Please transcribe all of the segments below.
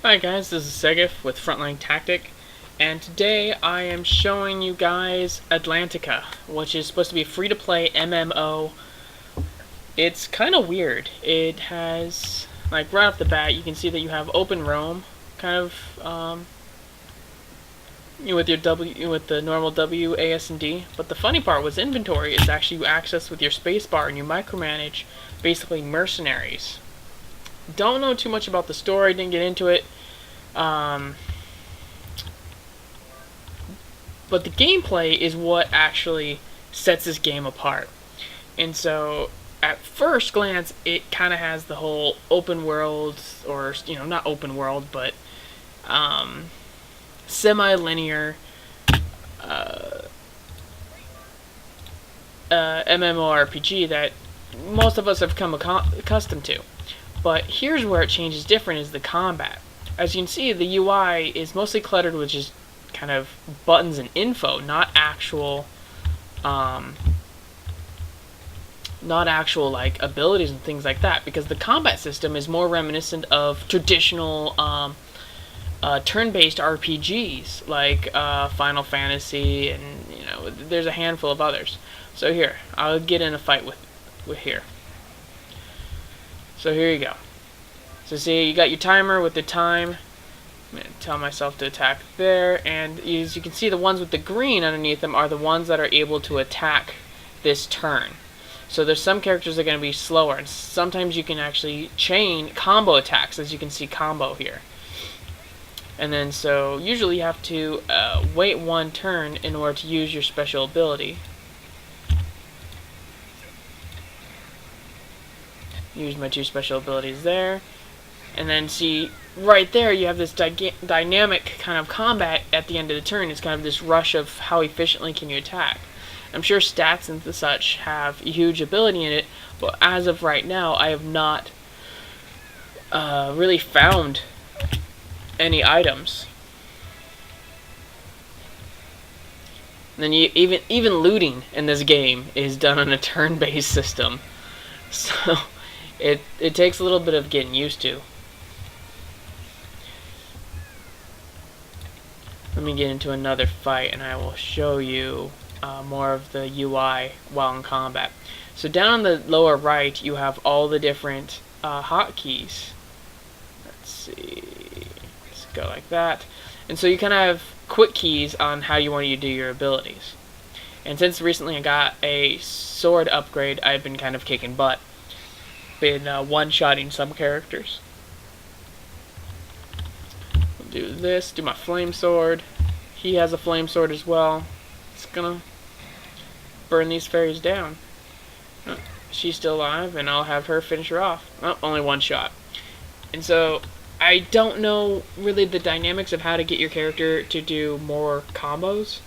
Hi guys, this is Segef with FrontLineTactic, and today I am showing you guys Atlantica, which is supposed to be a free-to-play MMO. It's kind of weird. It has, like, right off the bat, you can see that you have open roam, kind of, with your with the normal W, A, S, and D. But the funny part was inventory is actually you access with your spacebar and you micromanage basically mercenaries. Don't know too much about the story, didn't get into it. But the gameplay is what actually sets this game apart. And so, at first glance, it kind of has the whole open world, or, not open world, but semi-linear MMORPG that most of us have come accustomed to. But here's where it changes different, is the combat. As you can see, the UI is mostly cluttered with just kind of buttons and info, not actual like abilities and things like that, because the combat system is more reminiscent of traditional turn-based RPGs like Final Fantasy, and there's a handful of others. So here, I'll get in a fight with here. So here you go. So see, you got your timer with the time. I'm going to tell myself to attack there, and as you can see, the ones with the green underneath them are the ones that are able to attack this turn. So there's some characters that are going to be slower, and sometimes you can actually chain combo attacks, as you can see combo here. And then so usually you have to wait one turn in order to use your special ability. Use my two special abilities there. And then see, right there you have this dynamic kind of combat at the end of the turn. It's kind of this rush of how efficiently can you attack. I'm sure stats and such have a huge ability in it, but as of right now I have not really found any items. And then even looting in this game is done on a turn-based system. So it takes a little bit of getting used to. Let me get into another fight and I will show you more of the UI while in combat. So down on the lower right you have all the different hotkeys. Let's see. Let's go like that. And so you kind of have quick keys on how you want to do your abilities. And since recently I got a sword upgrade, I've been kind of kicking butt. Been one-shotting some characters. Do this, do my flame sword. He has a flame sword as well. It's gonna burn these fairies down. Oh, she's still alive, and I'll have her finish her off. Oh, only one shot. And so I don't know really the dynamics of how to get your character to do more combos.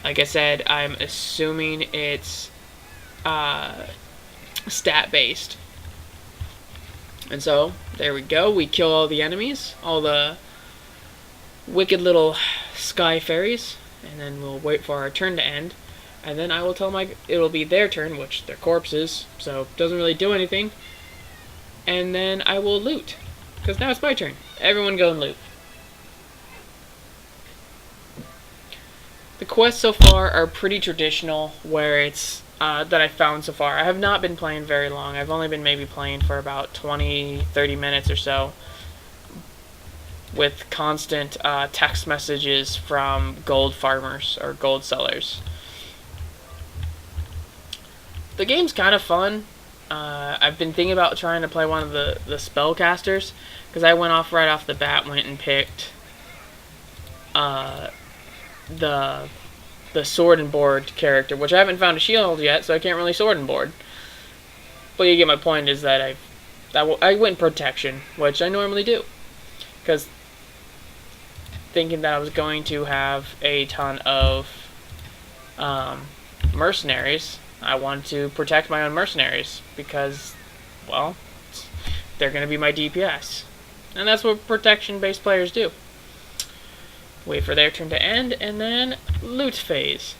Like I said, I'm assuming it's stat based. And so there we go, we kill all the enemies, all the wicked little sky fairies, and then we'll wait for our turn to end, and then I will tell it'll be their turn, which they're corpses, so it doesn't really do anything, and then I will loot, because now it's my turn. Everyone go and loot. The quests so far are pretty traditional, where it's that I found so far. I have not been playing very long. I've only been maybe playing for about 20-30 minutes or so, with constant text messages from gold farmers or gold sellers. The game's kind of fun. I've been thinking about trying to play one of the spellcasters, because I went off right off the bat, went and picked the sword and board character, which I haven't found a shield yet, so I can't really sword and board. But you get my point, is that I went protection, which I normally do, because thinking that I was going to have a ton of mercenaries, I wanted to protect my own mercenaries, because, well, they're going to be my DPS, and that's what protection-based players do. Wait for their turn to end, and then loot phase.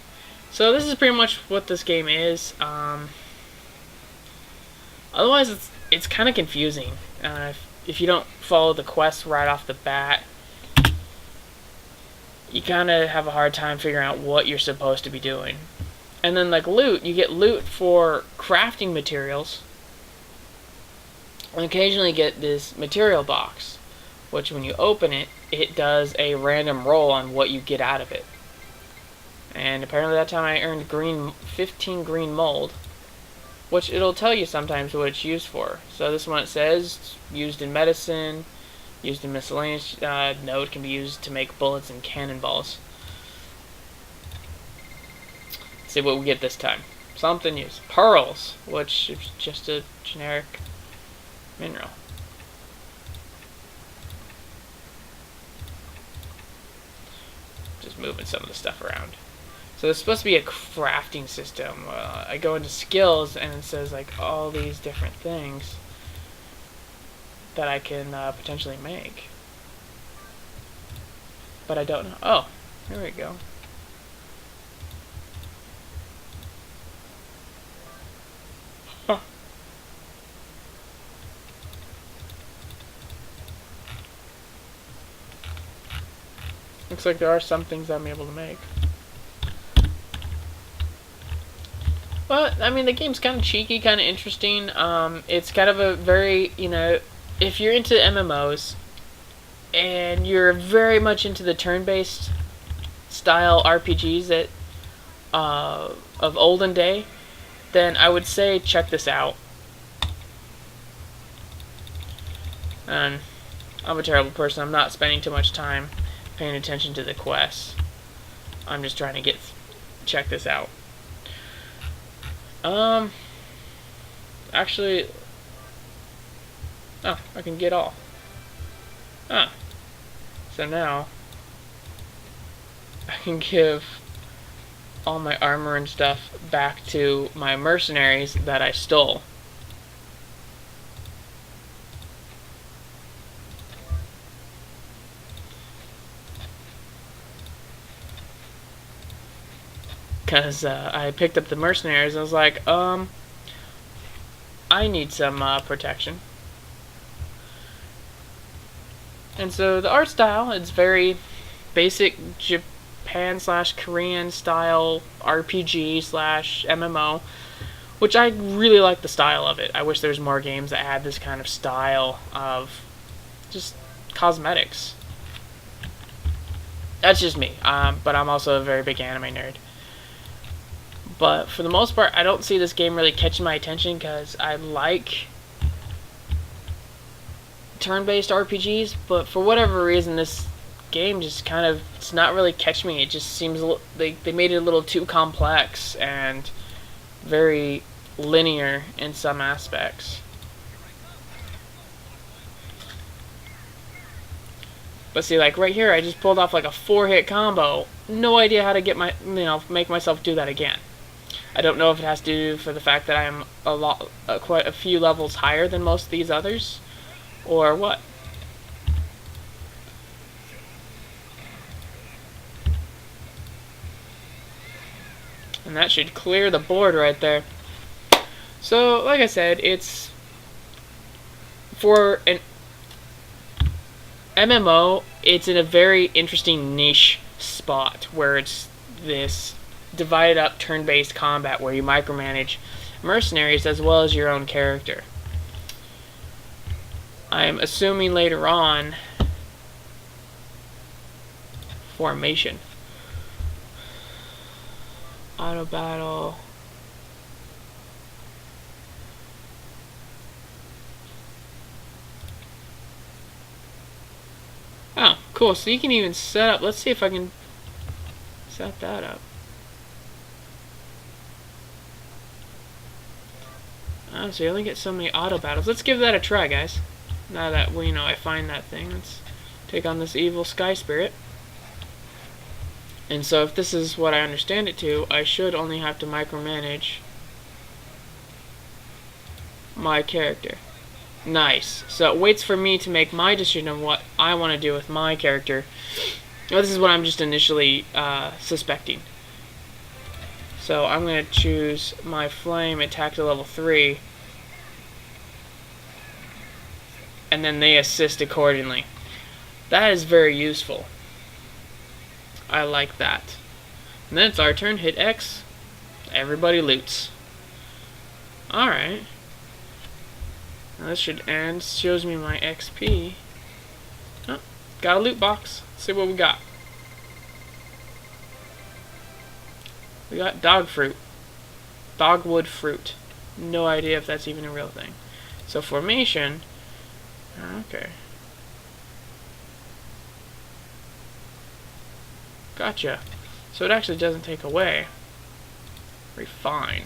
So this is pretty much what this game is. Otherwise, it's kind of confusing. if you don't follow the quest right off the bat, you kind of have a hard time figuring out what you're supposed to be doing. And then like loot, you get loot for crafting materials, and occasionally get this material box, which when you open it, it does a random roll on what you get out of it. And apparently that time I earned 15 green mold, which it'll tell you sometimes what it's used for. So this one, it says used in medicine, used in miscellaneous. Node can be used to make bullets and cannonballs. Let's see what we get this time. Something used. Pearls, which is just a generic mineral. Just moving some of the stuff around. So there's supposed to be a crafting system. I go into skills and it says like all these different things that I can potentially make. But I don't know. Oh, here we go. Huh. Looks like there are some things I'm able to make. But, I mean, the game's kind of cheeky, kind of interesting. It's kind of a very, you know, if you're into MMOs and you're very much into the turn-based style RPGs that of olden day, then I would say check this out. And I'm a terrible person. I'm not spending too much time paying attention to the quests. I'm just trying to check this out. Actually, oh, I can get all. Ah, so now I can give all my armor and stuff back to my mercenaries that I stole. Because I picked up the mercenaries, I was like, I need some protection. And so the art style, it's very basic Japan/Korean style RPG/MMO, which I really like the style of it. I wish there was more games that had this kind of style of just cosmetics. That's just me, but I'm also a very big anime nerd. But for the most part, I don't see this game really catching my attention because I like turn-based RPGs, but for whatever reason, this game just kind of, it's not really catching me. It just seems they made it a little too complex and very linear in some aspects. But see, like right here, I just pulled off like a 4-hit combo. No idea how to get make myself do that again. I don't know if it has to do for the fact that I am quite a few levels higher than most of these others, or what. And that should clear the board right there. So, like I said, it's for an MMO, it's in a very interesting niche spot where it's this divided up turn-based combat where you micromanage mercenaries as well as your own character. I'm assuming later on formation, auto battle. Oh, cool. So you can even set up, let's see if I can set that up. Oh, so you only get so many auto battles. Let's give that a try, guys. Now that I find that thing, let's take on this evil sky spirit. And so if this is what I understand it to, I should only have to micromanage my character. Nice. So it waits for me to make my decision of what I want to do with my character. Well, this is what I'm just initially suspecting. So I'm going to choose my flame attack to level 3. and then they assist accordingly. That is very useful. I like that. And then it's our turn. Hit X. Everybody loots. Alright. Now this should end. Shows me my XP. Oh, got a loot box. Let's see what we got. We got dog fruit. Dogwood fruit. No idea if that's even a real thing. So formation. Okay. Gotcha. So it actually doesn't take away. Refine.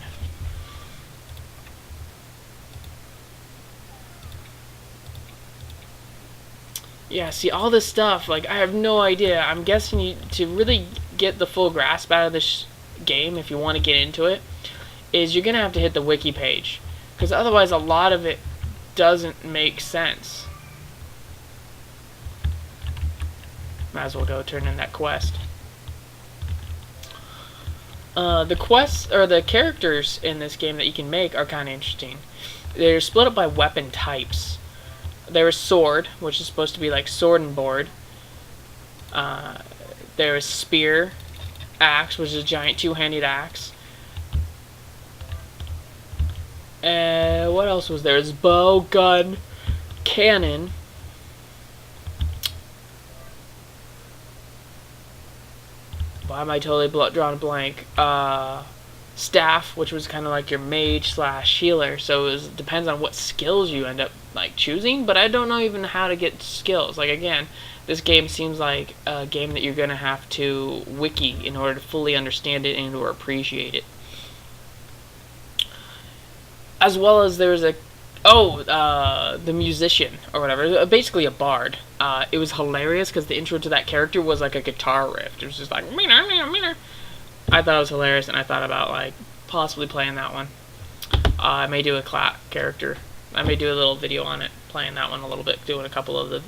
Yeah, see, all this stuff, like, I have no idea. I'm guessing to really get the full grasp out of this game, if you want to get into it, is you're going to have to hit the wiki page. Because otherwise, a lot of it doesn't make sense. Might as well go turn in that quest. The quests, or the characters in this game that you can make are kind of interesting. They're split up by weapon types. There is sword, which is supposed to be like sword and board. There is spear, axe, which is a giant two-handed axe. What else was there? There's bow, gun, cannon. Why am I totally drawing a blank? Staff, which was kind of like your mage slash healer, so it depends on what skills you end up like choosing, but I don't know even how to get skills. Like, again, this game seems like a game that you're gonna have to wiki in order to fully understand it and or appreciate it. As well as there's a the musician or whatever, basically a bard. It was hilarious because the intro to that character was like a guitar riff. It was just like I thought it was hilarious, and I thought about like possibly playing that one. I may do a character. I may do a little video on it, playing that one a little bit, doing a couple of the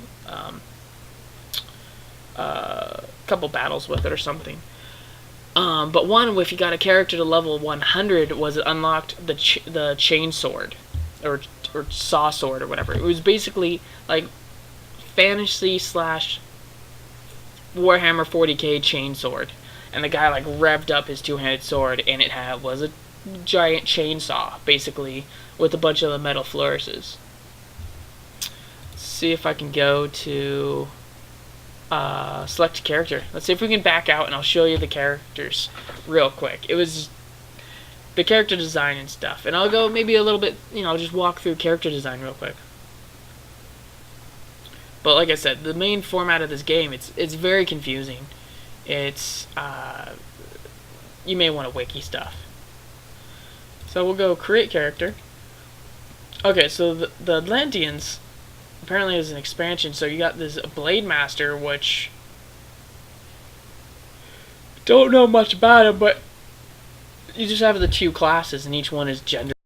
couple battles with it or something. But one, if you got a character to level 100, was it unlocked the chain sword or saw sword or whatever. It was basically like fantasy slash Warhammer 40k chain sword. And the guy like revved up his two-handed sword, and it was a giant chainsaw, basically, with a bunch of the metal flourishes. Let's see if I can go to select character. Let's see if we can back out, and I'll show you the characters real quick. It was the character design and stuff, and I'll go maybe a little bit, just walk through character design real quick. But like I said, the main format of this game, it's very confusing. It's you may want to wiki stuff. So we'll go create character. Okay, so the Atlanteans apparently is an expansion. So you got this Blade Master, which don't know much about him, but you just have the two classes, and each one is gender